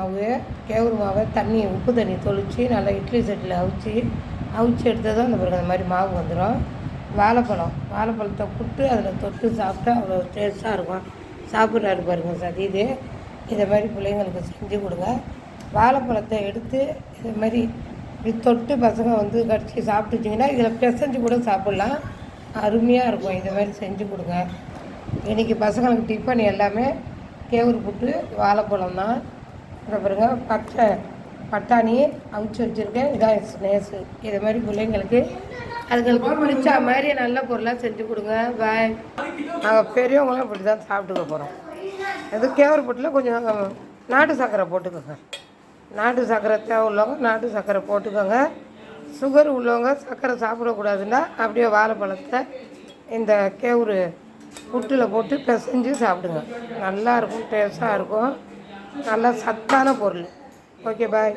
மாவு கேவுரு மாவை உப்பு தண்ணி தொளித்து நல்லா இட்லி செட்டில் அவிச்சு எடுத்தது தான் அந்த மாதிரி மாவு வந்துடும். வாழைப்பழத்தை புட்டு அதில் தொட்டு சாப்பிட்டா அவ்வளோ டேஸ்ட்டாக இருக்கும். சாப்பிட்றாரு பாருங்கள் சதீது. இதை மாதிரி பிள்ளைங்களுக்கு செஞ்சு கொடுங்க. வாழைப்பழத்தை எடுத்து இது மாதிரி இப்படி தொட்டு பசங்க கடிச்சு சாப்பிட்டுச்சிங்கன்னா இதில் பிசைஞ்சு கூட சாப்பிட்லாம். அருமையாக இருக்கும். இதை மாதிரி செஞ்சு கொடுங்க. இன்றைக்கி பசங்களுக்கு டிஃபன் எல்லாமே கேவுரு புட்டு வாழைப்பழம் தான். இதை பாருங்க பட்டாணி அவிச்சு வச்சுருக்கேன். இதான் ஸ்னேஸு. இதை மாதிரி பிள்ளைங்களுக்கு அதுங்களுக்கு பிடிச்ச மாதிரி நல்ல பொருளாக செஞ்சு கொடுங்க. பாய். நாங்கள் பெரியவங்களாம் இப்படி தான் சாப்பிட்டுக்க போகிறோம். அது கேவுரு புட்டில் கொஞ்சம் நாட்டு சர்க்கரை போட்டுக்கோங்க. நாட்டு சர்க்கரை தேவை உள்ளவங்க நாட்டு சர்க்கரை போட்டுக்கோங்க. சுகர் உள்ளவங்க சர்க்கரை சாப்பிடக்கூடாதுன்னா அப்படியே வாழைப்பழத்தை இந்த கேவுரு புட்டில் போட்டு பிசைஞ்சு சாப்பிடுங்க. நல்லாயிருக்கும், டேஸ்ட்டாக இருக்கும். நல்லா சத்தான பொருள். Okay bye.